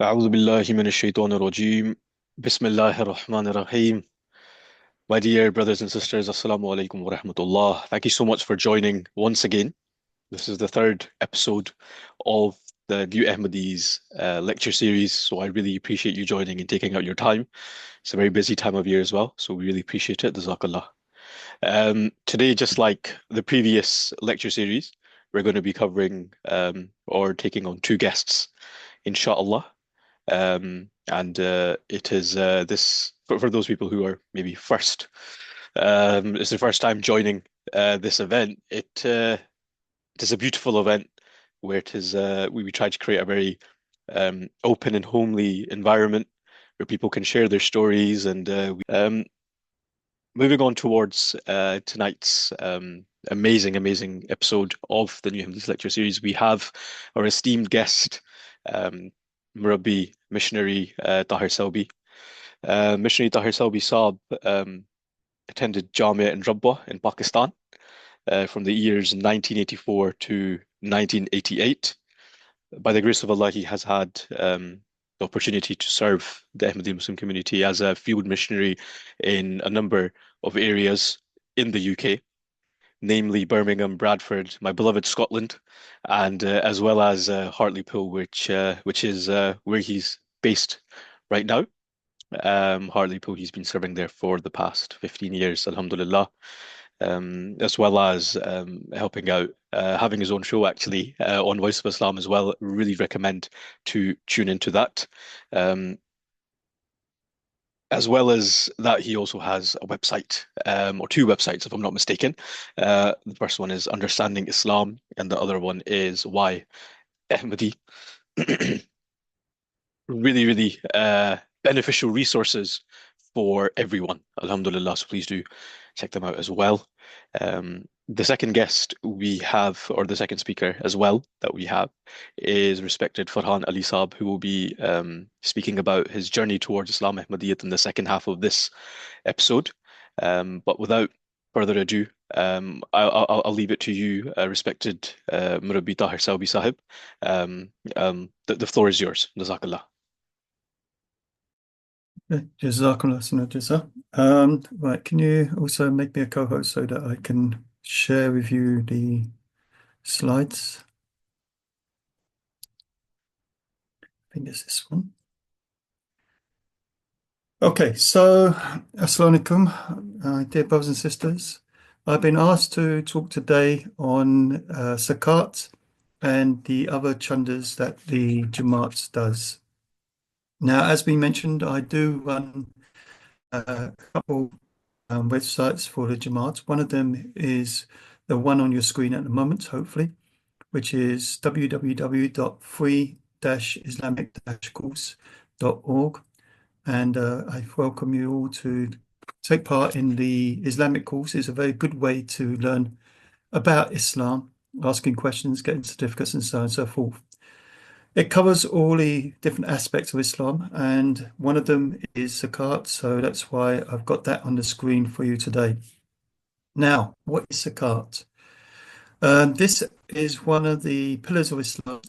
أعوذ بالله من الشيطان الرجيم بسم الله الرحمن الرحيم. My dear brothers and sisters, Assalamu alaikum wa rahmatullah. Thank you so much for joining once again. This is the third episode of the New Ahmadis lecture series, so I really appreciate you joining and taking out your time. It's a very busy time of year as well, so we really appreciate it. Jazakallah. Today, just like the previous lecture series, we're going to be covering or taking on two guests, inshallah. And it is this for those people who are maybe first, it's the first time joining this event. It is a beautiful event where it is we try to create a very open and homely environment where people can share their stories and moving on towards tonight's amazing episode of the New Hamdis Lecture Series. We have our esteemed guest, Murabbi Missionary Tahir Selby. Missionary Tahir Selby Saab attended Jamia in Rabwa in Pakistan from the years 1984 to 1988. By the grace of Allah, he has had the opportunity to serve the Ahmadi Muslim community as a field missionary in a number of areas in the UK, namely Birmingham, Bradford, my beloved Scotland, and as well as Hartlepool, which is where he's based right now. Hartlepool, he's been serving there for the past 15 years, Alhamdulillah, as well as helping out, having his own show actually on Voice of Islam as well. Really recommend to tune into that. Um, as well as that, he also has a website, or two websites, if I'm not mistaken. The first one is Understanding Islam, and the other one is Why Ahmadi. Really beneficial resources for everyone. Alhamdulillah. So please do check them out as well. The second guest we have, or the second speaker as well that we have, is respected Farhan Ali Sahib, who will be speaking about his journey towards Islam Ahmadiyyat in the second half of this episode. But without further ado, I'll leave it to you, respected Murabbi Tahir Selby Sahib. The floor is yours. Jazakallah. Jazakallah khairan jaza. Right, can you also make me a co-host so that I can share with you the slides? I think it's this one. Okay, so Assalamu alaikum, dear brothers and sisters. I've been asked to talk today on Zakat and the other chandas that the Jamaat does. Now, as we mentioned, I do run a couple websites for the Jamaat. One of them is the one on your screen at the moment, hopefully, which is www.free-islamic-course.org. And I welcome you all to take part in the Islamic course. It's a very good way to learn about Islam, asking questions, getting certificates, and so on and so forth. It covers all the different aspects of Islam, and one of them is Zakat, so that's why I've got that on the screen for you today. Now, what is Zakat? This is one of the pillars of Islam,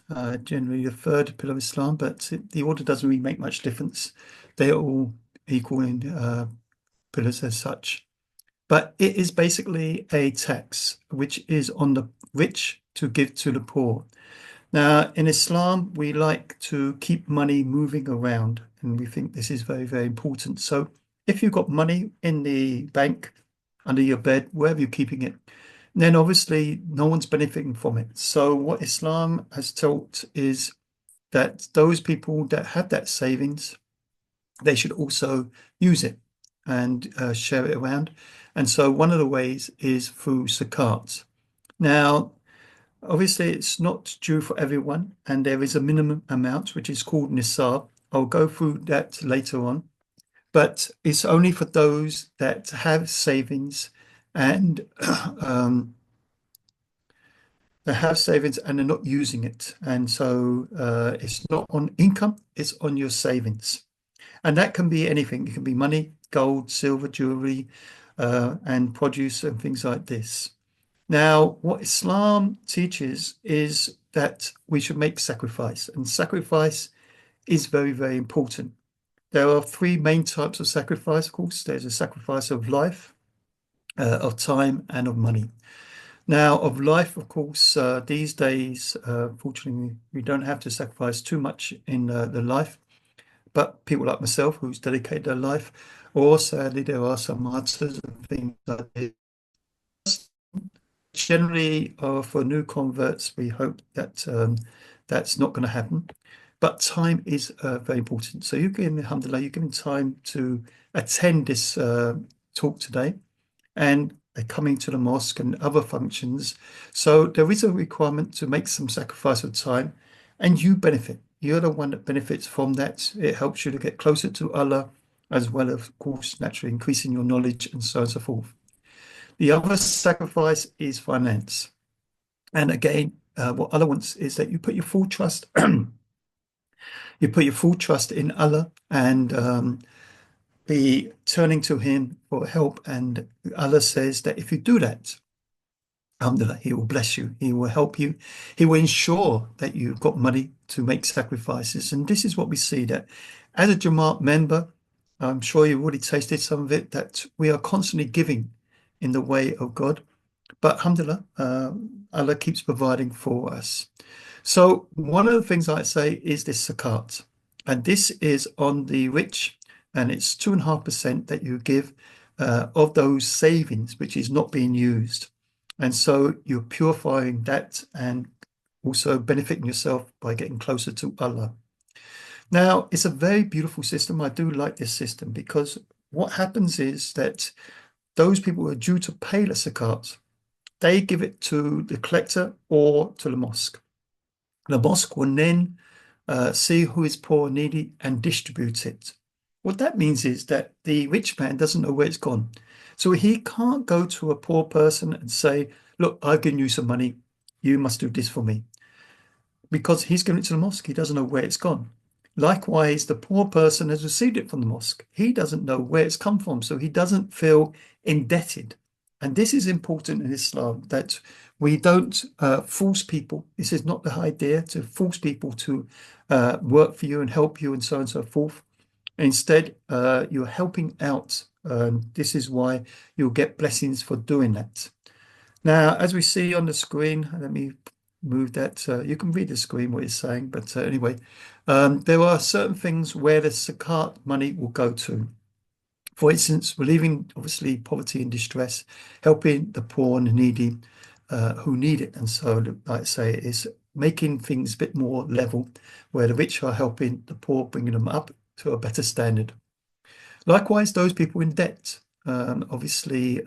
generally the third pillar of Islam, but the order doesn't really make much difference. They are all equal in pillars as such. But it is basically a tax which is on the rich to give to the poor. Now, in Islam, we like to keep money moving around, and we think this is very important. So if you've got money in the bank, under your bed, wherever you're keeping it, then obviously no one's benefiting from it. So what Islam has taught is that those people that have that savings, they should also use it and share it around. And so one of the ways is through zakat. Now, obviously, it's not due for everyone, and there is a minimum amount which is called Nisab. I'll go through that later on, but it's only for those that have savings and they have savings and they're not using it. And so it's not on income, it's on your savings. And that can be anything. It can be money, gold, silver, jewelry, and produce and things like this. Now, what Islam teaches is that we should make sacrifice, and sacrifice is very, very important. There are three main types of sacrifice, of course. There's a sacrifice of life, of time, and of money. Now, of life, of course, these days, fortunately, we don't have to sacrifice too much in the life, but people like myself who's dedicated their life, or sadly, there are some martyrs and things like this. Generally, for new converts, we hope that that's not going to happen. But time is very important. So alhamdulillah, you're given time to attend this talk today, and they're coming to the mosque and other functions. So there is a requirement to make some sacrifice of time, and you benefit. You're the one that benefits from that. It helps you to get closer to Allah, as well as, of course, naturally increasing your knowledge and so on and so forth. The other sacrifice is finance. And again, what Allah wants is that you put your full trust, you put your full trust in Allah and be turning to Him for help. And Allah says that if you do that, alhamdulillah, He will bless you. He will help you. He will ensure that you've got money to make sacrifices. And this is what we see, that as a Jamaat member, I'm sure you've already tasted some of it, that we are constantly giving in the way of God. But alhamdulillah, Allah keeps providing for us. So one of the things I say is this zakat. And this is on the rich, and it's 2.5% that you give of those savings, which is not being used. And so you're purifying that and also benefiting yourself by getting closer to Allah. Now, it's a very beautiful system. I do like this system because what happens is that those people who are due to pay the zakat, they give it to the collector or to the mosque. The mosque will then see who is poor and needy and distribute it. What that means is that the rich man doesn't know where it's gone. So he can't go to a poor person and say, look, I've given you some money. You must do this for me. Because he's given it to the mosque. He doesn't know where it's gone. Likewise, the poor person has received it from the mosque. He doesn't know where it's come from. So he doesn't feel indebted. And this is important in Islam, that we don't force people. This is not the idea to force people to work for you and help you and so on and so forth. Instead, you're helping out. This is why you'll get blessings for doing that. Now, as we see on the screen, let me move that. You can read the screen what it's saying, but anyway, there are certain things where the zakat money will go to. For instance, relieving obviously poverty and distress, helping the poor and the needy who need it. And so, like I say, it's making things a bit more level, where the rich are helping the poor, bringing them up to a better standard. Likewise, those people in debt. Obviously,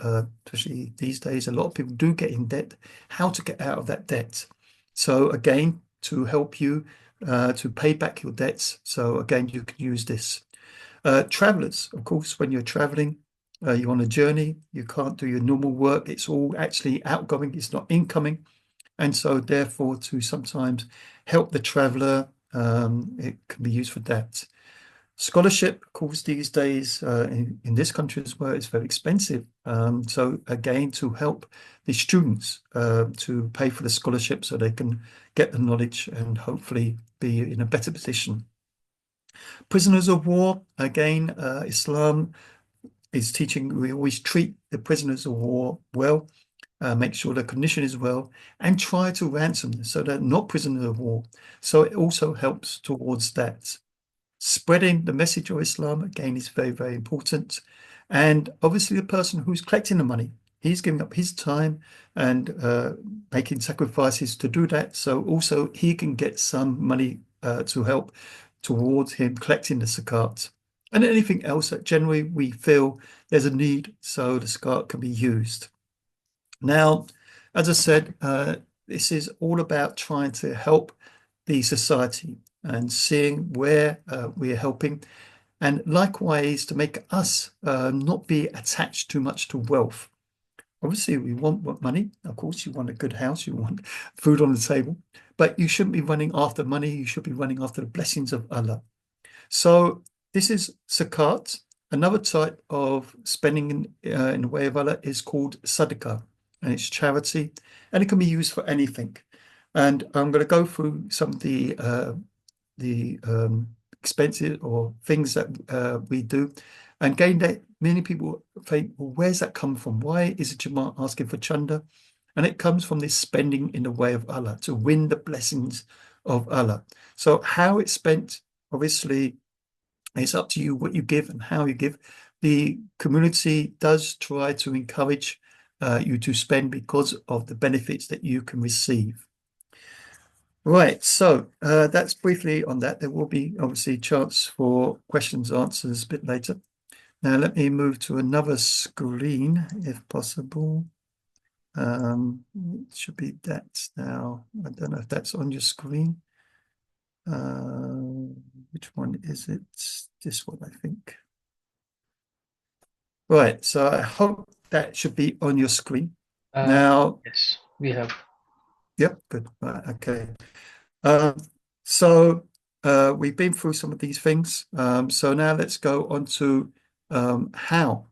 especially these days, a lot of people do get in debt. How to get out of that debt? So again, to help you to pay back your debts. So again, you can use this. Travelers, of course, when you're traveling, you're on a journey, you can't do your normal work. It's all actually outgoing, it's not incoming. And so therefore, to sometimes help the traveler, it can be used for that. Scholarship, of course, these days in this country as well, it's very expensive. So again, to help the students to pay for the scholarship so they can get the knowledge and hopefully be in a better position. Prisoners of war, again, Islam is teaching we always treat the prisoners of war well, make sure the condition is well, and try to ransom them so they're not prisoners of war. So it also helps towards that. Spreading the message of Islam, again, is very, very important. And obviously the person who's collecting the money, he's giving up his time and making sacrifices to do that. So also he can get some money to help towards him collecting the zakat. And anything else that generally we feel there's a need, so the zakat can be used. Now, as I said, this is all about trying to help the society and seeing where we are helping, and likewise to make us not be attached too much to wealth. Obviously, we want money. Of course, you want a good house, you want food on the table, but you shouldn't be running after money. You should be running after the blessings of Allah. So this is zakat. Another type of spending in the way of Allah is called Sadqa, and it's charity, and it can be used for anything. And I'm going to go through some of the expenses or things that we do. And again, that many people think, well, where's that come from? Why is a Jamaat asking for chanda? And it comes from this spending in the way of Allah to win the blessings of Allah. So how it's spent, obviously, it's up to you what you give and how you give. The community does try to encourage you to spend because of the benefits that you can receive. Right, so that's briefly on that. There will be obviously chance for questions, answers a bit later. Now let me move to another screen if possible. It should be that now. I don't know if that's on your screen. Which one is it? This one, I think. Right, so I hope that should be on your screen. Now, yes, we have. Yep, good. Right, okay. So we've been through some of these things. So now let's go on to how,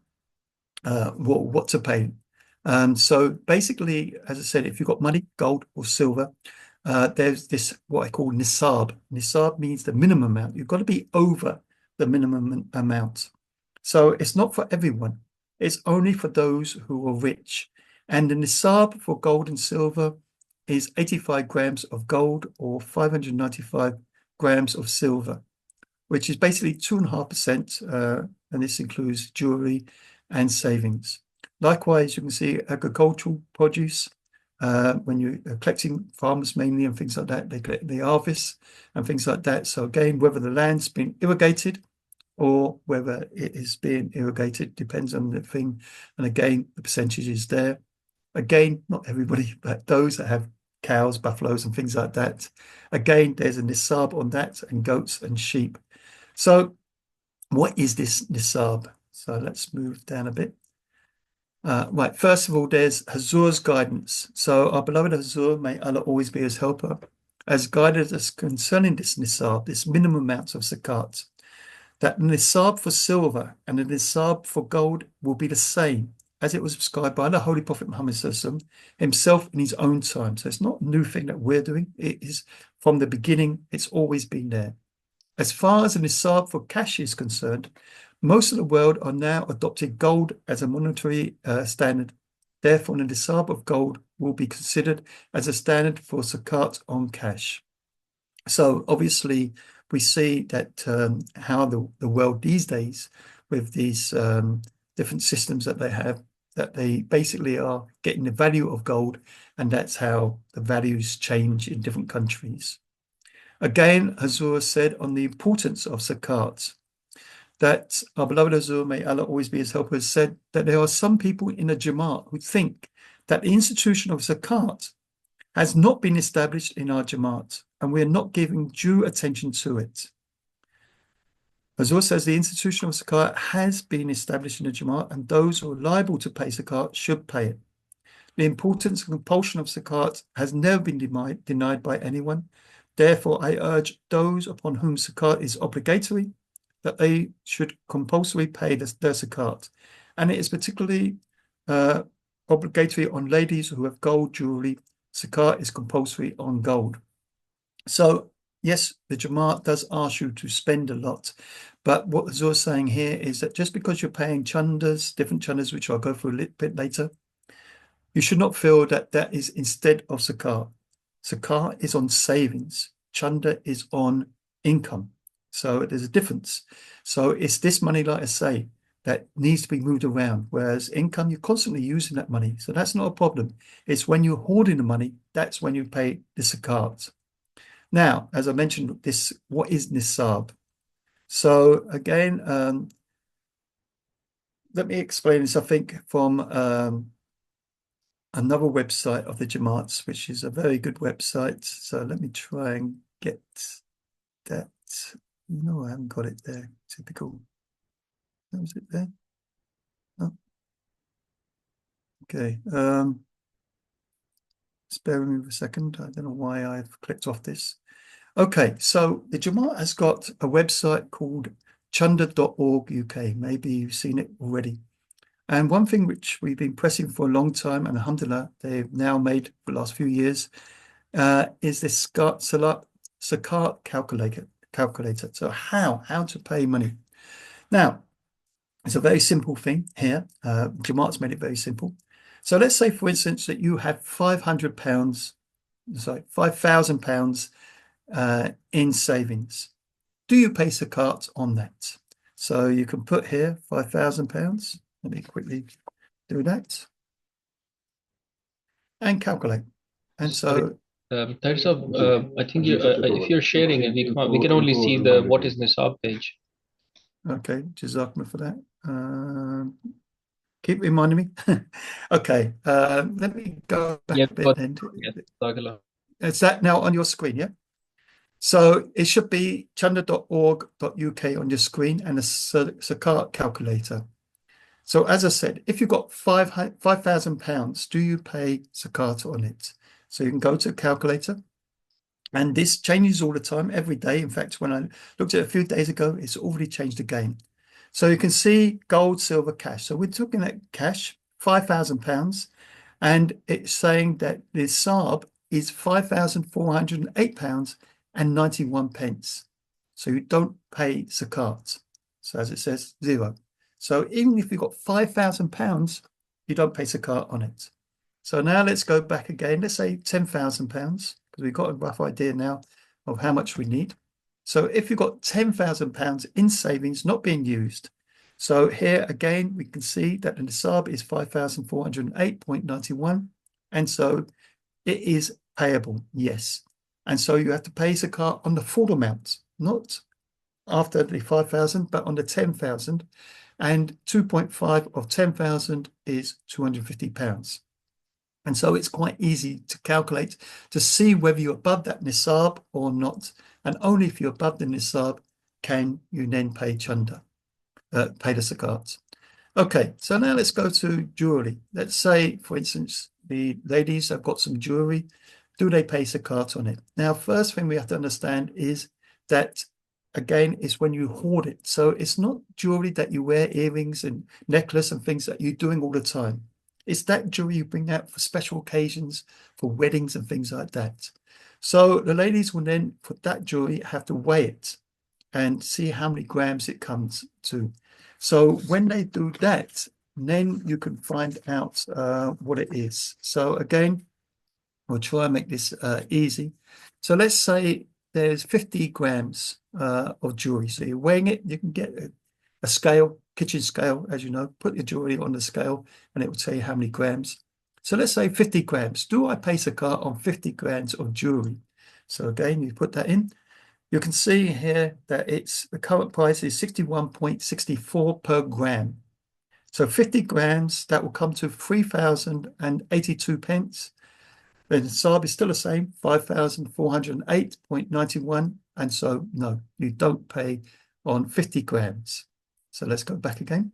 what to pay. So basically, as I said, if you've got money, gold or silver, there's this what I call Nisab. Nisab means the minimum amount. You've got to be over the minimum amount. So it's not for everyone. It's only for those who are rich. And the Nisab for gold and silver is 85 grams of gold or 595 grams of silver, which is basically 2.5%, and this includes jewellery and savings. Likewise, you can see agricultural produce. When you're collecting, farmers mainly and things like that, they collect the harvest and things like that. So again, whether the land's been irrigated or whether it is being irrigated depends on the thing. And again, the percentage is there. Again, not everybody, but those that have cows, buffaloes and things like that. Again, there's a nisab on that, and goats and sheep. So what is this nisab? So let's move down a bit. Right, first of all, there's Hazur's guidance. So our beloved Hazur, may Allah always be his helper, has guided us concerning this nisab, this minimum amount of zakat. That the nisab for silver and the nisab for gold will be the same as it was prescribed by the Holy Prophet Muhammad himself in his own time. So it's not a new thing that we're doing. It is from the beginning, it's always been there. As far as the nisab for cash is concerned, most of the world are now adopting gold as a monetary standard. Therefore, the nisab of gold will be considered as a standard for zakat on cash. So obviously, we see that how the world these days, with these different systems that they have, that they basically are getting the value of gold, and that's how the values change in different countries. Again, Hazur said on the importance of zakat, that our beloved Hazur, may Allah always be his helper, said that there are some people in the Jamaat who think that the institution of zakat has not been established in our Jamaat, and we are not giving due attention to it. Hazur says the institution of zakat has been established in the Jamaat, and those who are liable to pay zakat should pay it. The importance and compulsion of zakat has never been denied by anyone. Therefore, I urge those upon whom zakat is obligatory that they should compulsorily pay their zakat. And it is particularly obligatory on ladies who have gold jewellery. Zakat is compulsory on gold. So, yes, the Jamaat does ask you to spend a lot. But what Hazur is saying here is that just because you're paying chandas, different chandas, which I'll go through a little bit later, you should not feel that that is instead of zakat. Zakat is on savings. Chanda is on income. So there's a difference. So it's this money, like I say, that needs to be moved around. Whereas income, you're constantly using that money. So that's not a problem. It's when you're hoarding the money, that's when you pay the zakat. Now, as I mentioned, what is nisab? So again, let me explain this, I think, from another website of the Jamaats, which is a very good website. So let me try and get that. No, I haven't got it there. Typical. Was it there? Oh. Okay. Spare me for a second. I don't know why I've clicked off this. Okay, so the Jamaat has got a website called chanda.org UK. Maybe you've seen it already. And one thing which we've been pressing for a long time, and alhamdulillah, they've now made for the last few years, is this zakat calculator. calculator. So how to pay money. Now, it's a very simple thing here. Jamaat's made it very simple. So let's say, for instance, that you have £500, sorry, £5,000 in savings. Do you pay zakat on that? So you can put here £5,000. Let me quickly do that and calculate. And so, I think if you're sharing it, we can only see the what is Nisab page. okay, Jazakumullah for that. Keep reminding me. Okay, let me go back a bit then. Is that now on your screen, yeah? So it should be chanda.org.uk on your screen and a zakat calculator. So as I said, if you've got £5,000, do you pay zakat on it? So you can go to a calculator, and this changes all the time, every day. In fact, when I looked at it a few days ago, it's already changed again. So you can see gold, silver, cash. So we're talking at cash, £5,000, and it's saying that the Nisab is £5,408.91. So you don't pay zakat. So as it says, zero. So even if you've got £5,000, you don't pay zakat on it. So now let's go back again. Let's say £10,000, because we've got a rough idea now of how much we need. So if you've got £10,000 in savings not being used, so here again, we can see that the Nisab is 5,408.91. And so it is payable, yes. And so you have to pay zakat on the full amount, not after the 5,000, but on the 10,000. And 2.5 of 10,000 is £250. And so it's quite easy to calculate to see whether you're above that Nisab or not. And only if you're above the Nisab can you then pay chanda, pay the zakat. Okay, so now let's go to jewelry. Let's say, for instance, the ladies have got some jewelry. Do they pay zakat on it? Now, first thing we have to understand is that, again, is when you hoard it. So it's not jewelry that you wear, earrings and necklace and things that you're doing all the time. It's that jewelry you bring out for special occasions, for weddings and things like that. So the ladies will then, for that jewelry, have to weigh it and see how many grams it comes to. So when they do that, then you can find out what it is. So again, we'll try and make this easy. So let's say there's 50 grams of jewelry. So you're weighing it, you can get a scale, kitchen scale, as you know, put your jewelry on the scale and it will tell you how many grams. So let's say 50 grams. Do I pay zakat on 50 grams of jewelry? So again, you put that in. You can see here that the current price is 61.64 per gram. So 50 grams, that will come to 3,082 pence. The Nisab is still the same, 5,408.91. And so, no, you don't pay on 50 grams. So let's go back again.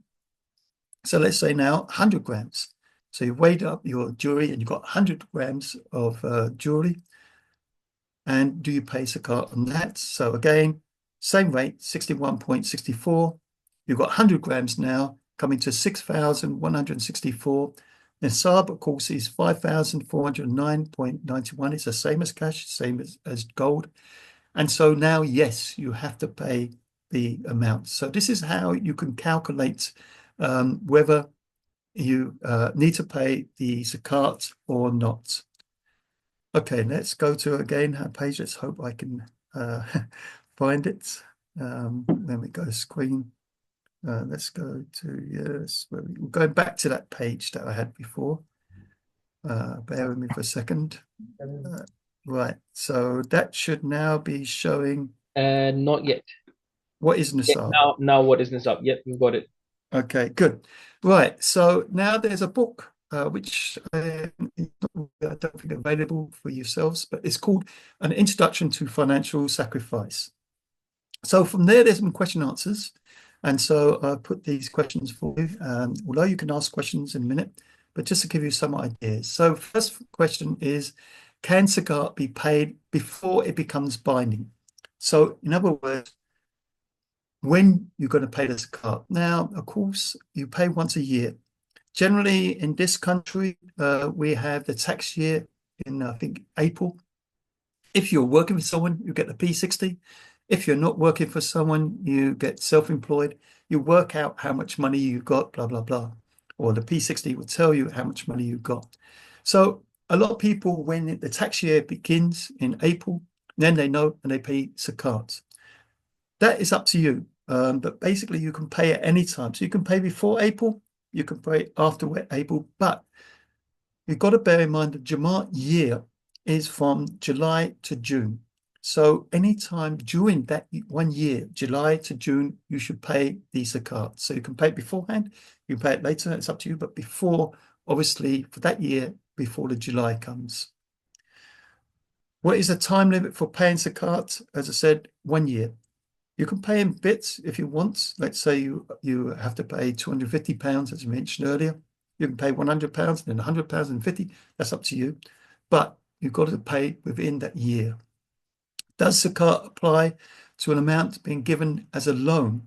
So let's say now 100 grams. So you've weighed up your jewelry and you've got 100 grams of jewelry. And do you pay zakat on that? So again, same rate, 61.64. You've got 100 grams now, coming to 6,164. Nisab, of course, is 5,409.91. It's the same as cash, same as gold. And so now, yes, you have to pay the amount. So this is how you can calculate whether you need to pay the zakat or not. Okay, let's go to again our page. Let's hope I can find it. Then we go to screen. Let's go to, yes, we're going back to that page that I had before. Bear with me for a second. Right, so that should now be showing. Not yet. What is Nisab? Now what is Nisab? Yep, we've got it. Okay, good. Right, so now there's a book which I don't think available for yourselves, but it's called An Introduction to Financial Sacrifice. So from there's some question answers. And so I put these questions for you, although you can ask questions in a minute, but just to give you some ideas. So first question is, can zakat be paid before it becomes binding? So in other words, when you're going to pay the zakat. Now, of course, you pay once a year. Generally, in this country, we have the tax year in, I think, April. If you're working with someone, you get the P60. If you're not working for someone, you get self-employed, you work out how much money you got, blah, blah, blah. Or the P60 will tell you how much money you got. So a lot of people, when the tax year begins in April, then they know and they pay zakat. That is up to you. But basically you can pay at any time. So you can pay before April, you can pay after April, but you've got to bear in mind the Jamaat year is from July to June. So anytime during that 1 year, July to June, you should pay the zakat. So you can pay it beforehand, you can pay it later, it's up to you, but before, obviously, for that year, before the July comes. What is the time limit for paying zakat? As I said, 1 year. You can pay in bits if you want. Let's say you have to pay £250, as I mentioned earlier. You can pay £100 and then £100 and 50. That's up to you. But you've got to pay within that year. Does zakat apply to an amount being given as a loan?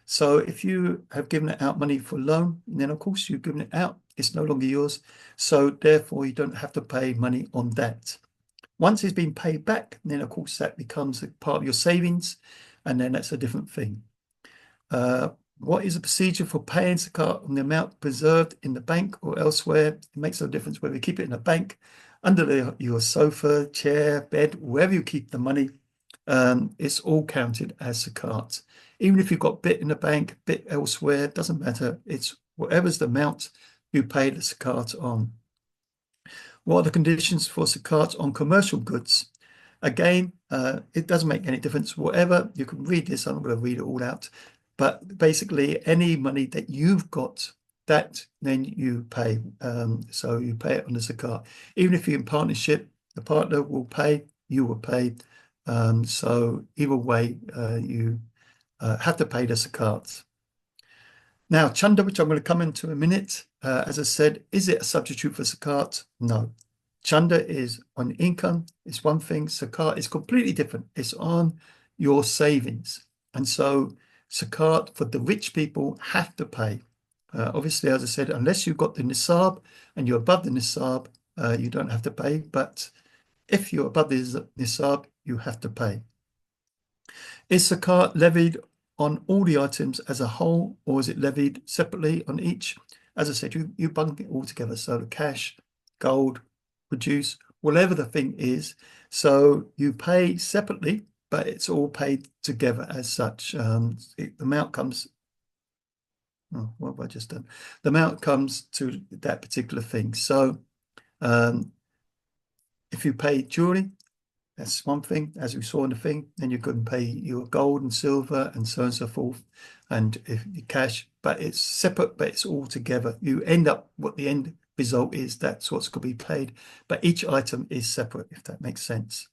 So if you have given it out money for loan, then of course you've given it out. It's no longer yours. So therefore you don't have to pay money on that. Once it's been paid back, then of course that becomes a part of your savings, and then that's a different thing. What is the procedure for paying zakat on the amount preserved in the bank or elsewhere? It makes no difference whether you keep it in a bank, under your sofa, chair, bed, wherever you keep the money. It's all counted as zakat. Even if you've got bit in the bank, bit elsewhere, doesn't matter. It's whatever's the amount you pay the zakat on. What are the conditions for zakat on commercial goods? Again, it doesn't make any difference. Whatever, you can read this, I'm not going to read it all out. But basically, any money that you've got, that then you pay. So you pay it on the zakat. Even if you're in partnership, the partner will pay, you will pay. So either way, you have to pay the zakat. Now, chanda, which I'm going to come into in a minute, as I said, is it a substitute for zakat? No. Chanda is on income, it's one thing. Zakat is completely different. It's on your savings. And so zakat for the rich people have to pay. Obviously, as I said, unless you've got the Nisab and you're above the Nisab, you don't have to pay. But if you're above the Nisab, you have to pay. Is zakat levied on all the items as a whole, or is it levied separately on each? As I said, you bunk it all together. So the cash, gold, produce, whatever the thing is. So you pay separately, but it's all paid together as such. The amount comes, oh, what have I just done? The amount comes to that particular thing. So if you pay jewellery, that's one thing, as we saw in the thing. Then you can pay your gold and silver and so on and so forth, and if you cash, but it's separate, but it's all together. You end up, what the end result is, that's what's going to be paid, but each item is separate, if that makes sense.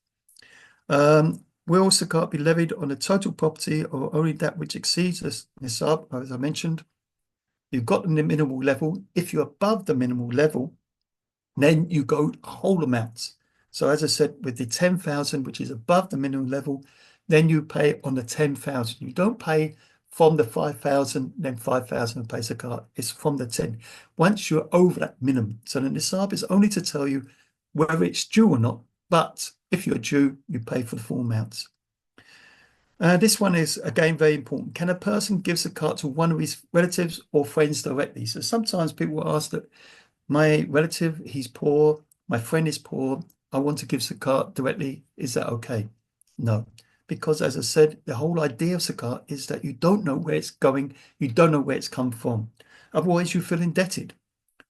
Will zakat be levied on the total property or only that which exceeds the nisab? As I mentioned, you've got the minimal level. If you're above the minimal level, then you go whole amounts. So as I said, with the 10,000, which is above the minimum level, then you pay on the 10,000. You don't pay from the 5,000, then 5,000 and pay zakat. It's from the 10. Once you're over that minimum. So the nisab is only to tell you whether it's due or not. But if you're due, you pay for the full amounts. This one is, again, very important. Can a person give zakat to one of his relatives or friends directly? So sometimes people will ask that, my relative, he's poor, my friend is poor, I want to give zakat directly, is that okay? No, because as I said, the whole idea of zakat is that you don't know where it's going, you don't know where it's come from. Otherwise, you feel indebted.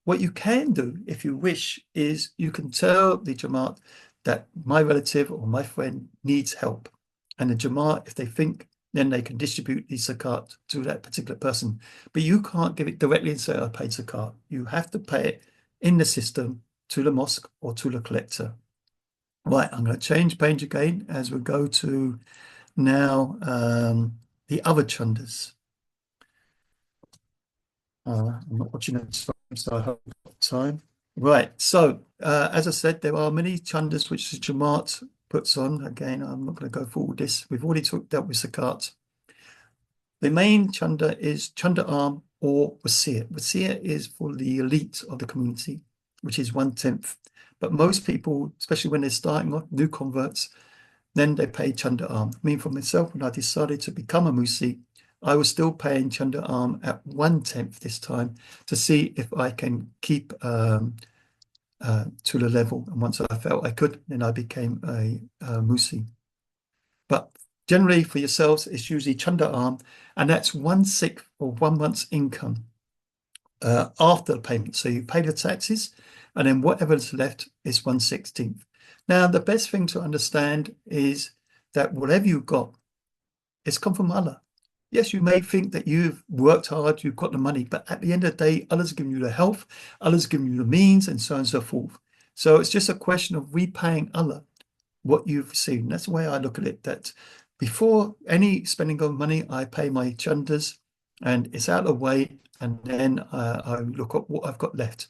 What you can do, if you wish, is you can tell the Jamaat that my relative or my friend needs help. And the Jamaat, if they think, then they can distribute the zakat to that particular person. But you can't give it directly and say, I paid zakat. You have to pay it in the system to the mosque or to the collector. Right, I'm going to change page again as we go to now the other chandas. I'm not watching it, so I hope I've got time. Right, so as I said, there are many chandas which the Jamaat puts on. Again, I'm not going to go through all this. We've already dealt with zakat. The main chanda is chanda arm or wasiyyat. Wasiyyat is for the elite of the community, which is 1/10. But most people, especially when they're starting off, new converts, Then they pay chanda arm. I mean, for myself, when I decided to become a Musi, I was still paying chanda arm at 1/10 this time to see if I can keep to the level. And once I felt I could, then I became a Musi. But generally for yourselves, it's usually chanda arm, and that's 1/6 or 1 month's income after the payment. So you pay the taxes, and then whatever's left is 1/16. Now, the best thing to understand is that whatever you've got, it's come from Allah. Yes, you may think that you've worked hard, you've got the money, but at the end of the day, Allah's given you the health, Allah's given you the means, and so on and so forth. So it's just a question of repaying Allah what you've received. And that's the way I look at it, that before any spending of money, I pay my chandas and it's out of the way, and then I look at what I've got left.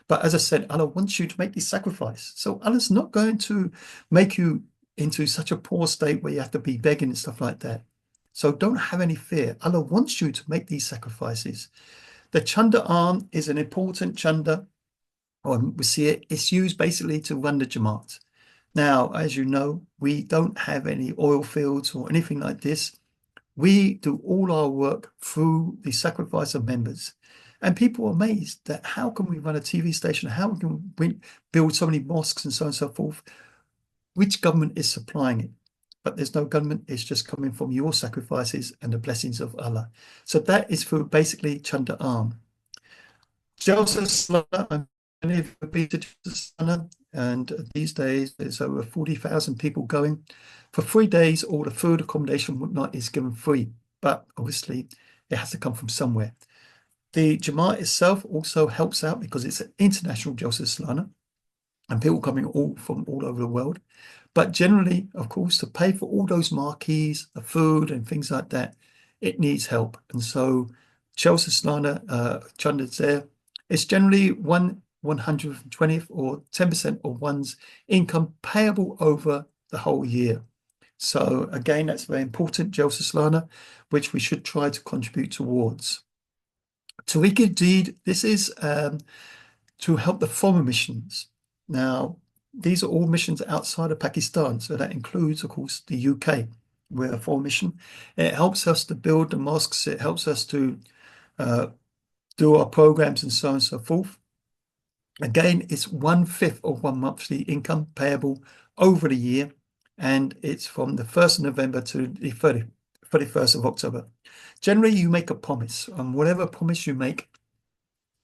But as I said, Allah wants you to make this sacrifice. So Allah's not going to make you into such a poor state where you have to be begging and stuff like that. So don't have any fear. Allah wants you to make these sacrifices. The chanda arm is an important chanda, or we see it. It's used basically to run the Jamaat. Now, as you know, we don't have any oil fields or anything like this. We do all our work through the sacrifice of members. And people are amazed that how can we run a TV station? How can we build so many mosques and so on and so forth? Which government is supplying it? But there's no government. It's just coming from your sacrifices and the blessings of Allah. So that is for basically chanda arm. Jalsa salana, many of you have been to Jalsa salana, and these days there's over 40,000 people going. For 3 days, all the food, accommodation, whatnot is given free. But obviously, it has to come from somewhere. The Jamaat itself also helps out because it's an international Jalsa salana, and people coming from all over the world. But generally, of course, to pay for all those marquees, the food and things like that, it needs help. And so Jalsa salana, chandas there, it's generally 1/120th or 10% of one's income payable over the whole year. So again, that's very important, Jalsa salana, which we should try to contribute towards. Terik-e-jadid, this is to help the foreign missions. Now, these are all missions outside of Pakistan, so that includes, of course, the UK. We're a foreign mission. It helps us to build the mosques. It helps us to do our programs and so on and so forth. Again, it's 1/5 of 1 monthly income payable over the year, and it's from the 1st of November to the 31st of October. Generally, you make a promise, and whatever promise you make,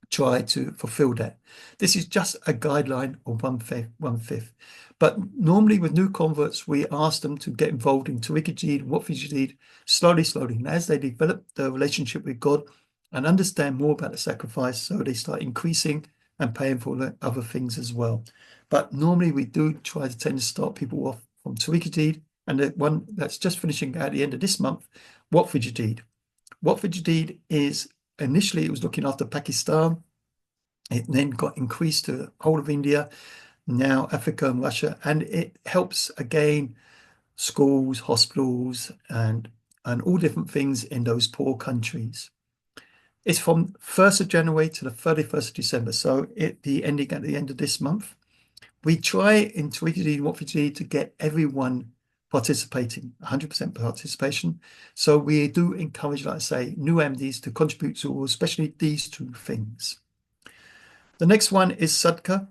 try to fulfill that. This is just a guideline of 1/5. But normally with new converts, we ask them to get involved in Terik-e-jadid, Waqf-e-jadid, slowly. And as they develop their relationship with God and understand more about the sacrifice, so they start increasing and paying for the other things as well. But normally we do try to tend to start people off from Terik-e-jadid, and the one that's just finishing at the end of this month, Waqf-e-jadid. Waqf-e-jadid is, initially it was looking after Pakistan. It then got increased to the whole of India, now Africa and Russia, and it helps again schools, hospitals, and all different things in those poor countries. It's from 1st of January to the 31st of December, so the ending at the end of this month. We try in Terik-e-jadid and Waqf-e-jadid to get everyone participating, 100% participation. So we do encourage, like I say, new Ahmadis to contribute to especially these two things. The next one is Sadqa,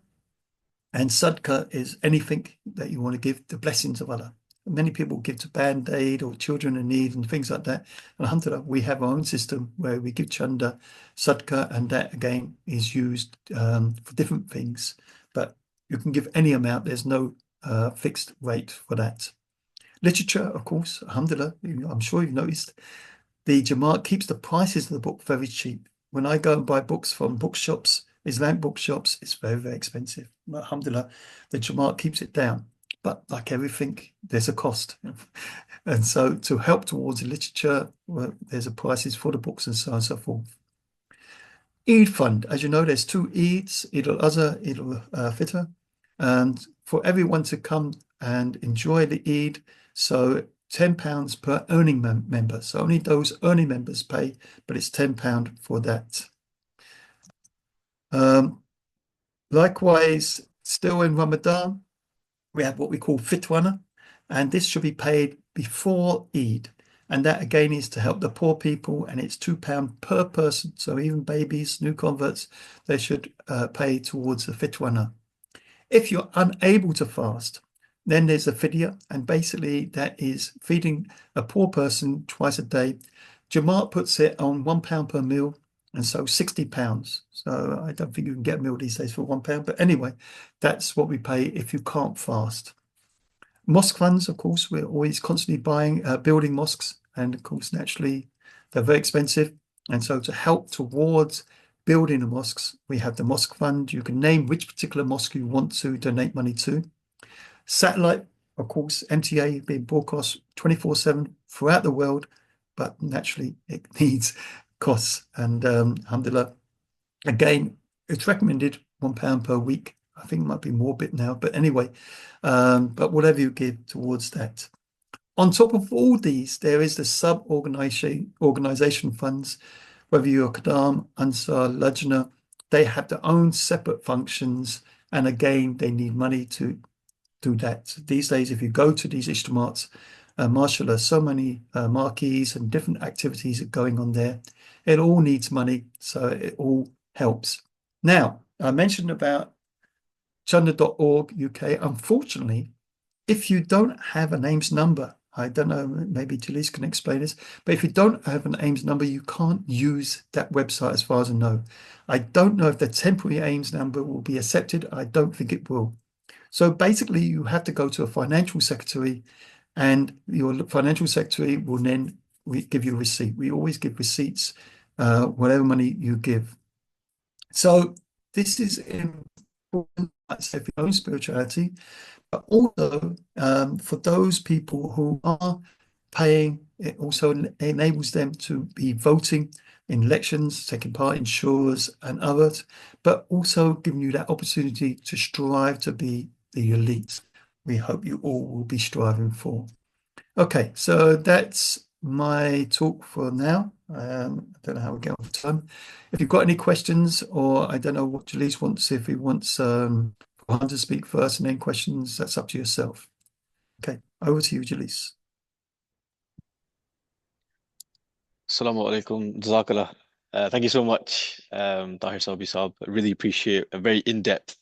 and Sadqa is anything that you want to give, the blessings of Allah. Many people give to Band-Aid or children in need and things like that. And alhamdulillah, we have our own system where we give chanda, Sadqa, and that again is used for different things. But you can give any amount, there's no fixed rate for that. Literature, of course, alhamdulillah, I'm sure you've noticed, the Jamaat keeps the prices of the book very cheap. When I go and buy books from bookshops, Islamic bookshops, it's very expensive. Alhamdulillah, the Jamaat keeps it down. But like everything, there's a cost. And so to help towards the literature, well, there's a prices for the books and so on and so forth. Eid fund, as you know, there's 2 Eids, Eid al-Adha, Eid al-Fitr, and for everyone to come and enjoy the Eid, so £10 per earning member. So only those earning members pay, but it's £10 for that. Likewise, still in Ramadan, we have what we call Fitrana, and this should be paid before Eid. And that again is to help the poor people, and it's £2 per person. So even babies, new converts, they should pay towards the Fitrana. If you're unable to fast, then there's a Fidya, and basically that is feeding a poor person twice a day. Jamaat puts it on £1 per meal, and so £60. So I don't think you can get a meal these days for £1. But anyway, that's what we pay if you can't fast. Mosque funds, of course, we're always constantly building mosques, and of course, naturally, they're very expensive. And so to help towards building the mosques, we have the mosque fund. You can name which particular mosque you want to donate money to. Satellite, of course, MTA being broadcast 24/7 throughout the world, but naturally it needs costs. And alhamdulillah, again, it's recommended £1 per week. I think it might be more a bit now, but anyway, but whatever you give towards that. On top of all these, there is the sub-organization funds, whether you're Qadam, Ansar, Lajna, they have their own separate functions. And again, they need money to do that. These days, if you go to these ijtimats, mashallah, so many marquees and different activities are going on there. It all needs money, so it all helps. Now, I mentioned about chanda.org UK. Unfortunately, if you don't have an AIMS number, I don't know, maybe Jalisa can explain this, but if you don't have an AIMS number, you can't use that website as far as I know. I don't know if the temporary AIMS number will be accepted. I don't think it will. So basically, you have to go to a financial secretary, and your financial secretary will then give you a receipt. We always give receipts, whatever money you give. So this is important, like say, for your own spirituality, but also for those people who are paying. It also enables them to be voting in elections, taking part in shuras and others, but also giving you that opportunity to strive to be the elites we hope you all will be striving for. Okay, so that's my talk for now. I don't know how we get on time. If you've got any questions, or I don't know what Jalise wants, if he wants Farhan to speak first and then questions, that's up to yourself. Okay, over to you, Jalise. Assalamu alaikum, Jazakallah. Thank you so much, Tahir Selby Sahib. I really appreciate a very in-depth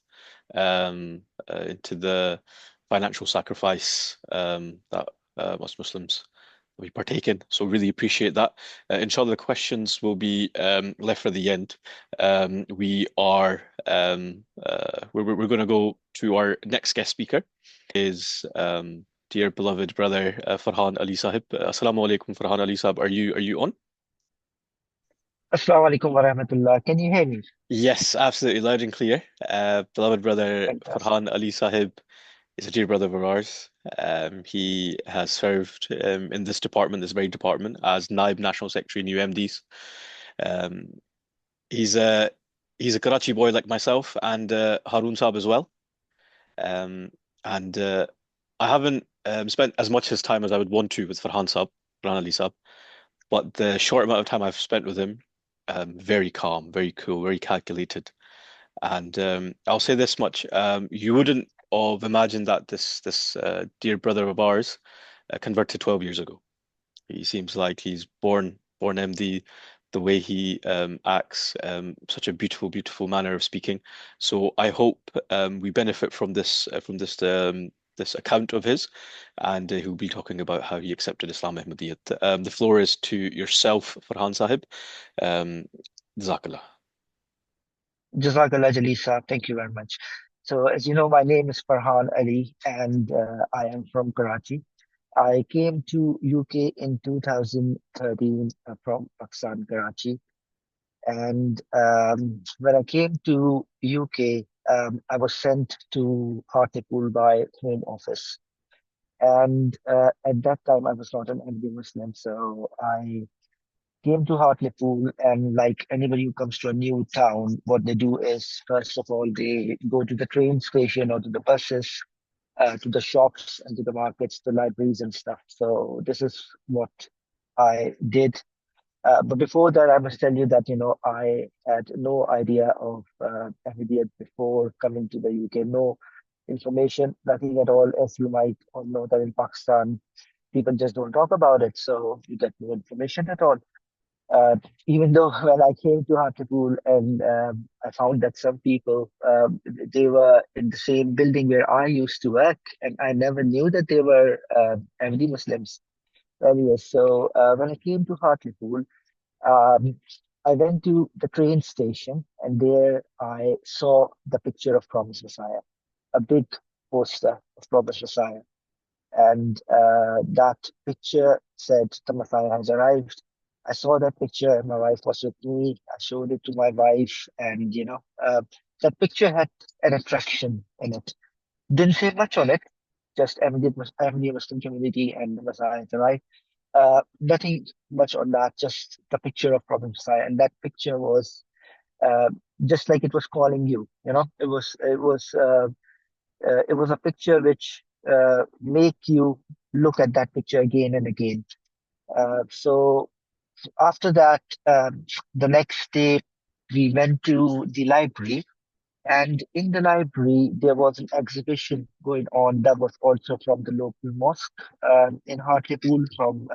into the financial sacrifice that Muslims we partake in. So really appreciate that. Inshallah, the questions will be left for the end. We are we're going to go to our next guest speaker, is dear beloved brother Farhan Ali Sahib. Assalamu alaikum, Farhan Ali Sahib. Are you on? Assalamu alaikum wa rahmatullah. Can you hear me? Yes, absolutely loud and clear. Beloved brother Fantastic. Farhan Ali Sahib is a dear brother of ours. He has served in this department, this very department, as Naib National Secretary in UMDs. Um, he's a he's a Karachi boy like myself, and Harun Saab as well. Um, and I haven't spent as much his time as I would want to with Farhan Ali Saab, but the short amount of time I've spent with him, very calm, very cool, very calculated. And I'll say this much: you wouldn't have imagined that this dear brother of ours converted 12 years ago. He seems like he's born MD. The way he acts, such a beautiful manner of speaking. So I hope we benefit from this account of his, and he'll be talking about how he accepted Islam Ahmadiyyat. The floor is to yourself, Farhan Sahib. Jazakallah. Jazakallah Jalisa. Thank you very much. So, as you know, my name is Farhan Ali, and I am from Karachi. I came to UK in 2013 from Pakistan, Karachi. And when I came to UK, I was sent to Hartlepool by Home Office. And at that time, I was not an Ahmadi Muslim, so I came to Hartlepool, and like anybody who comes to a new town, what they do is, first of all, they go to the train station or to the buses, to the shops and to the markets, the libraries and stuff. So this is what I did. But before that, I must tell you that, I had no idea of Ahmadiyyat before coming to the UK. No, information, nothing at all. As you might all know that in Pakistan, people just don't talk about it, so you get no information at all. Uh, Even though when I came to Hartlepool and I found that some people they were in the same building where I used to work, and I never knew that they were Ahmadi Muslims. Anyway, so when I came to Hartlepool, um, I went to the train station, and there I saw the picture of Promised Messiah, a big poster of Promised Messiah, and that picture said the Messiah has arrived. I saw that picture. My wife was with me. I showed it to my wife, and that picture had an attraction in it. Didn't say much on it, just Ahmadi Muslim community and the Messiah has arrived. Nothing much on that, just the picture of Prophet Messiah, and that picture was uh, just like it was calling you. It was a picture which make you look at that picture again and again. So after that, the next day we went to the library, and in the library there was an exhibition going on that was also from the local mosque in Hartlepool from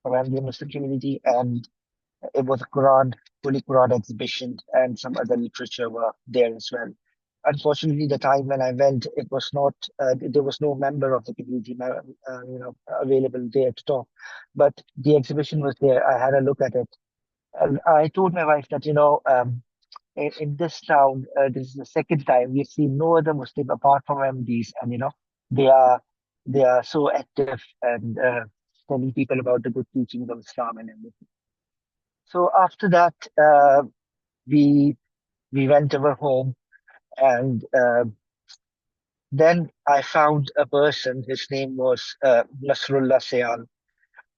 the Muslim community, and it was a Quran, Holy Quran exhibition, and some other literature were there as well. Unfortunately, the time when I went, it was not. There was no member of the community, available there to talk. But the exhibition was there. I had a look at it, and I told my wife that in this town, this is the second time we've seen no other Muslim apart from MDs, and they are they are so active and telling people about the good teachings of Islam and everything. So after that, we we went over home, and then I found a person. His name was Nasrullah Sayal.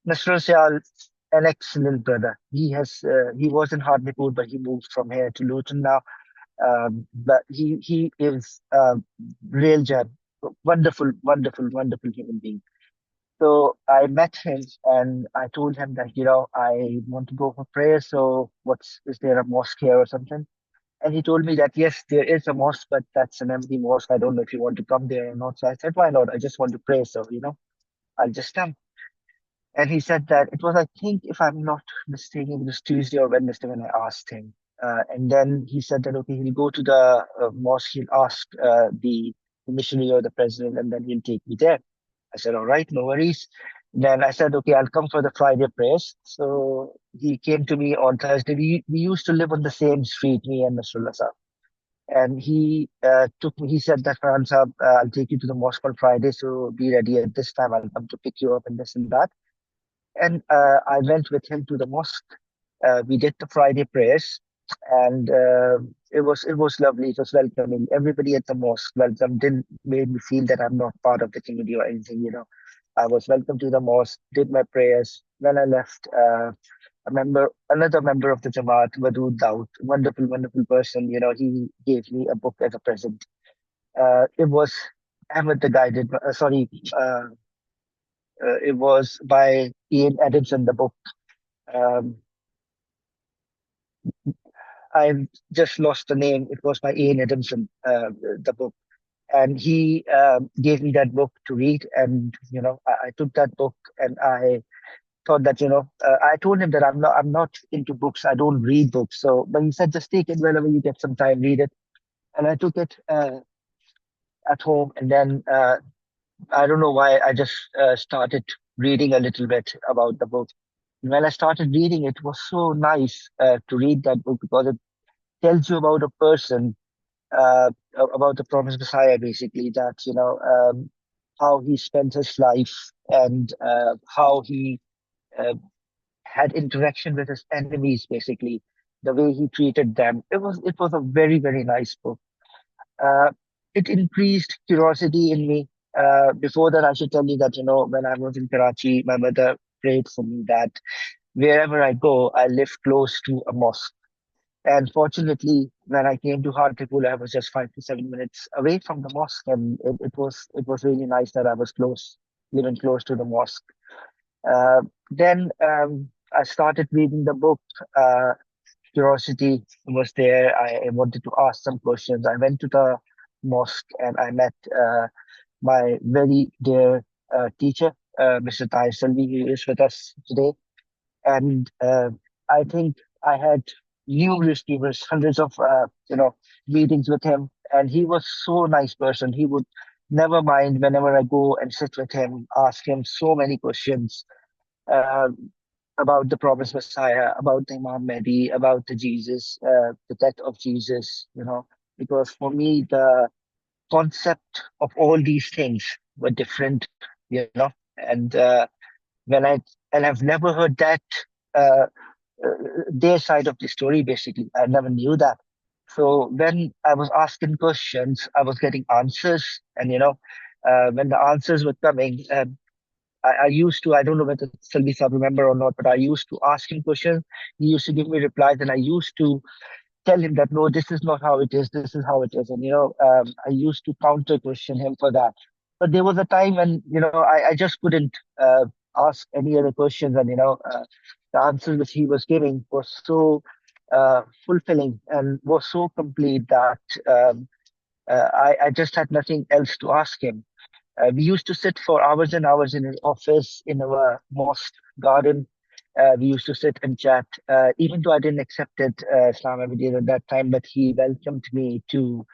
Nasrullah Sayal, an excellent brother. He was in Hartlepool, but he moved from here to Luton now. But he is real gem, wonderful, wonderful, wonderful human being. So I met him and I told him that I want to go for prayer. So is there a mosque here or something? And he told me that yes, there is a mosque, but that's an empty mosque. I don't know if you want to come there or not. So I said, why not? I just want to pray. So I'll just come. And he said that it was, I think, if I'm not mistaken, it was Tuesday or Wednesday when I asked him. And then he said that, okay, he'll go to the mosque, he'll ask the missionary or the president, and then he'll take me there. I said, all right, no worries. Then I said, okay, I'll come for the Friday prayers. So he came to me on Thursday. We used to live on the same street, me and Nasrullah Sahib. And he took me, he said that, Farhan Sahib, I'll take you to the mosque on Friday. So be ready at this time. I'll come to pick you up and this and that. And I went with him to the mosque. We did the Friday prayers, and it was lovely. It was welcoming. Everybody at the mosque welcomed. Didn't made me feel that I'm not part of the community or anything. I was welcome to the mosque. Did my prayers. When I left, another member of the Jamaat, Wadud Daud, wonderful, wonderful person. He gave me a book as a present. It was Ahmed the Guided. It was by Ian Adamson, the book. Um, I've just lost the name. It was by Ian Adamson, the book. And he gave me that book to read. And, I took that book and I thought that, I told him that I'm not into books. I don't read books. So, but he said, just take it whenever you get some time, read it. And I took it at home. And then I don't know why I just started reading a little bit about the book. When I started reading, it was so nice to read that book because it tells you about a person, about the promised Messiah, basically, that, how he spent his life and how he uh, had interaction with his enemies, basically, the way he treated them. It was a very, very nice book. Uh, it increased curiosity in me. Before that, I should tell you that, when I was in Karachi, my mother prayed for me that wherever I go, I live close to a mosque. And fortunately, when I came to Hartlepool, I was just 5 to 7 minutes away from the mosque, and it was really nice that I was living close to the mosque. Then I started reading the book. Curiosity was there. I wanted to ask some questions. I went to the mosque, and I met my very dear teacher, Mr. Tahir Selby, who is with us today. And I think I had numerous, hundreds of meetings with him, and he was so nice person. He would never mind whenever I go and sit with him, ask him so many questions uh, about the promised Messiah, about the Imam Mahdi, about the Jesus, the death of Jesus. Because for me the concept of all these things were different. And when I and I've never heard that. Uh, their side of the story, basically. I never knew that. So when I was asking questions, I was getting answers. And, when the answers were coming, I used to, I don't know whether Selby Saab remember or not, but I used to ask him questions. He used to give me replies, and I used to tell him that, no, this is not how it is, this is how it is. And, I used to counter question him for that. But there was a time when, I just couldn't ask any other questions. And, the answers which he was giving was so fulfilling and was so complete that I just had nothing else to ask him. We used to sit for hours and hours in his office, in our mosque garden. We used to sit and chat. Even though I didn't accept it, Islam Ahmadiyyat at that time, but he welcomed me to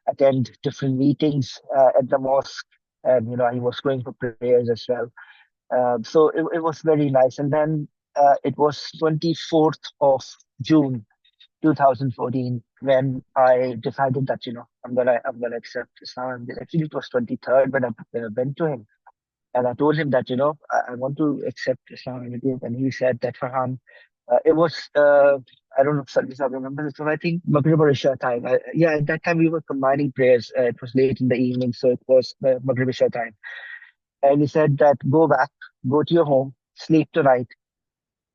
attend different meetings at the mosque. And, he was going for prayers as well. So it was very nice. And then it was 24th of June 2014 when I decided that, I'm gonna accept Islam. Actually, it was 23rd when I went to him. And I told him that, I want to accept Islam Ahmadiyyat. And he said that, Farhan, it was, I don't know if Salvi Saab remembers, it was, I think, Maghrib or Isha time. Yeah, at that time we were combining prayers. It was late in the evening, so it was Maghrib Isha time. And he said that go back, go to your home, sleep tonight,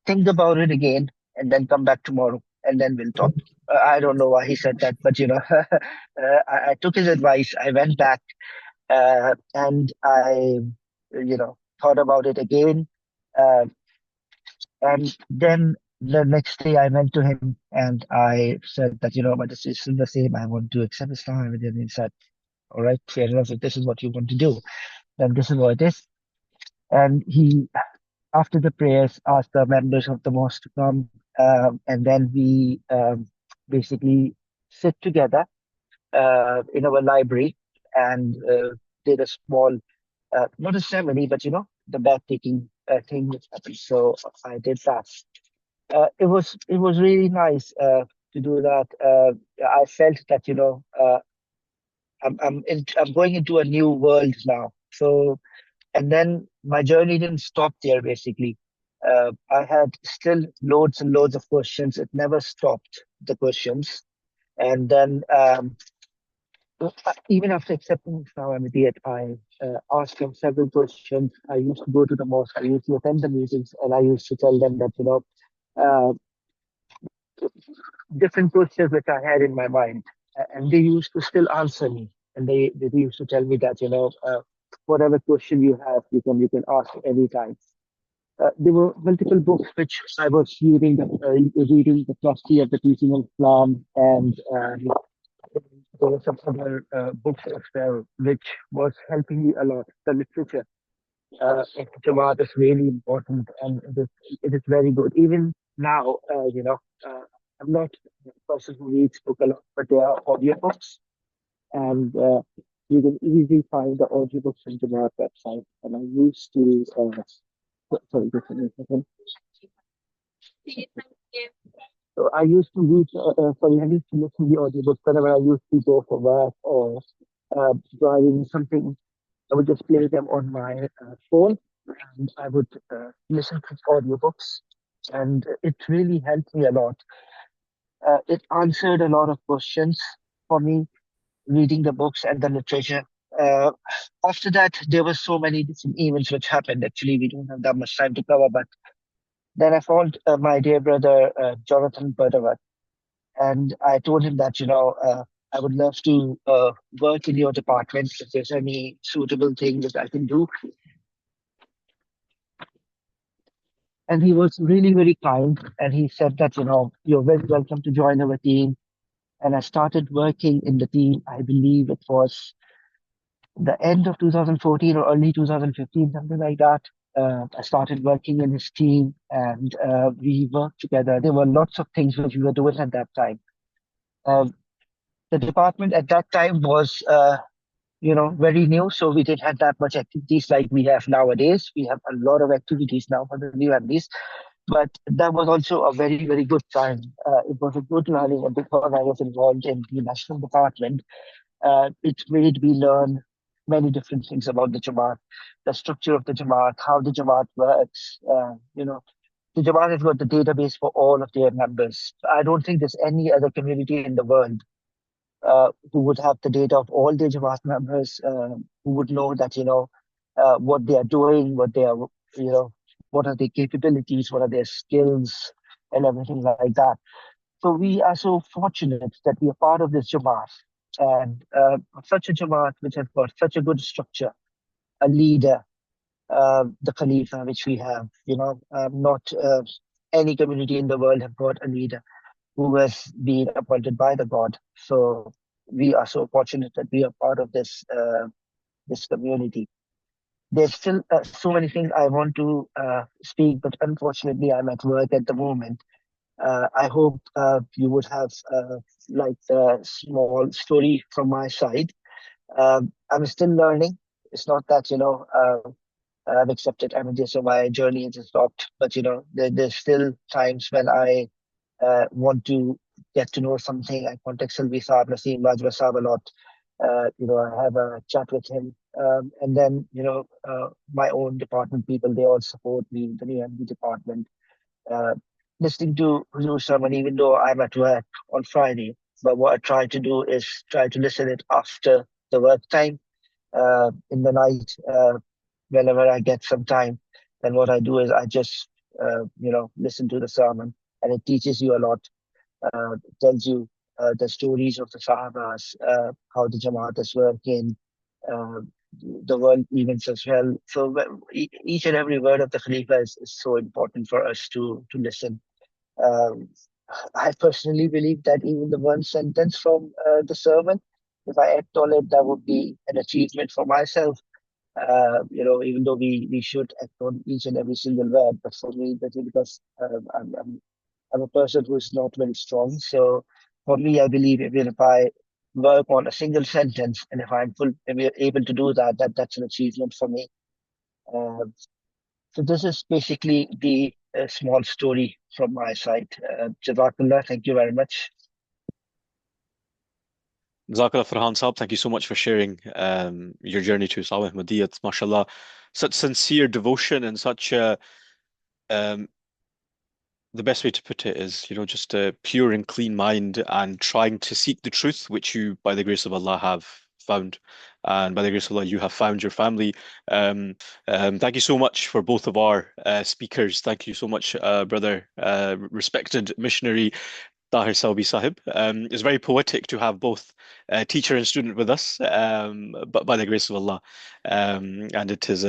think about it again, and then come back tomorrow, and then we'll talk. I don't know why he said that, but, I took his advice. I went back and I, thought about it again. Uh, and then the next day I went to him and I said that, my decision is the same. I want to accept Islam. And he said, all right, fair enough. If this is what you want to do, then this is what it is. And he, after the prayers, asked the members of the mosque to come. And then we basically sit together in our library and did a small, not a ceremony, but the bag taking thing which happened. So I did that. It was really nice to do that. I felt that I'm going into a new world now. So and then my journey didn't stop there. Basically, I had still loads and loads of questions. It never stopped the questions. And then even after accepting Islam Ahmadiyyat, I asked them several questions. I used to go to the mosque, I used to attend the meetings, and I used to tell them that, uh, different questions which I had in my mind. And they used to still answer me. And they used to tell me that, whatever question you have, you can ask anytime. There were multiple books which I was reading the philosophy of the teaching of Islam, and there were some other books as well, which was helping me a lot. The literature of Jamaat is really important, and it is very good. Even now, I'm not a person who reads book a lot, but there are audiobooks, and you can easily find the audiobooks on Jamaat website. And I used to, sorry, just a second. So I used to read, sorry, I used to listen to the audiobooks whenever I used to go for work or driving something. I would just play them on my phone, and I would listen to audiobooks, and it really helped me a lot. It answered a lot of questions for me, reading the books and the literature. Uh, After that, there were so many different events which happened. Actually, we don't have that much time to cover, but then I found my dear brother, Jonathan Burdawat, and I told him that, I would love to work in your department if there's any suitable thing that I can do. And he was really very kind, and he said that, you're very welcome to join our team. And I started working in the team, I believe it was the end of 2014 or early 2015, something like that. I started working in his team and we worked together. There were lots of things which we were doing at that time. Um, the department at that time was, very new, so we didn't have that much activities like we have nowadays. We have a lot of activities now for the new Ahmadis, but that was also a very, very good time. It was a good learning, and because I was involved in the national department, it made me learn many different things about the Jamaat, the structure of the Jamaat, how the Jamaat works. The Jamaat has got the database for all of their members. I don't think there's any other community in the world who would have the data of all their Jamaat members, who would know that, what they are doing, what are their capabilities, what are their skills, and everything like that. So we are so fortunate that we are part of this Jamaat and such a Jamaat which has got such a good structure, a leader, the Khalifa, which we have, not any community in the world have got a leader who has been appointed by the God. So we are so fortunate that we are part of this community. There's still so many things I want to speak, but unfortunately I'm at work at the moment. I hope you would have like a small story from my side. I'm still learning. It's not that, I've accepted Ahmadiyya, so my journey has stopped. But, there's still times when I want to get to know something. I contact Selby Saab, Naseem Bajwa Saab a lot. I have a chat with him. And then, my own department people, they all support me, the new MD department. Uh, Listening to Huzur sermon, even though I'm at work on Friday. But what I try to do is try to listen it after the work time, in the night, whenever I get some time. Then what I do is I just, listen to the sermon, and it teaches you a lot. It tells you the stories of the Sahabas, how the Jamaat is working, uh, the world events as well. So each and every word of the Khalifa is so important for us to listen. Um, I personally believe that even the one sentence from the sermon, if I act on it, that would be an achievement for myself. Even though we should act on each and every single word, but for me, that's because I'm a person who is not very strong. So for me, I believe even if I work on a single sentence and if we're able to do that, that's an achievement for me. Uh, so this is basically the small story from my side. Jazakallah, thank you very much. Zakat Farhan Sahib, thank you so much for sharing your journey to Islam Ahmadiyyat. MashaAllah, such sincere devotion and such um, the best way to put it is, just a pure and clean mind and trying to seek the truth, which you, by the grace of Allah, have found. And by the grace of Allah, you have found your family. Thank you so much for both of our speakers. Thank you so much, brother, respected missionary Tahir Selby Sahib. It's very poetic to have both teacher and student with us, but by the grace of Allah. And it was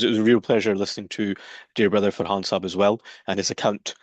a real pleasure listening to dear brother Farhan Sahib as well and his account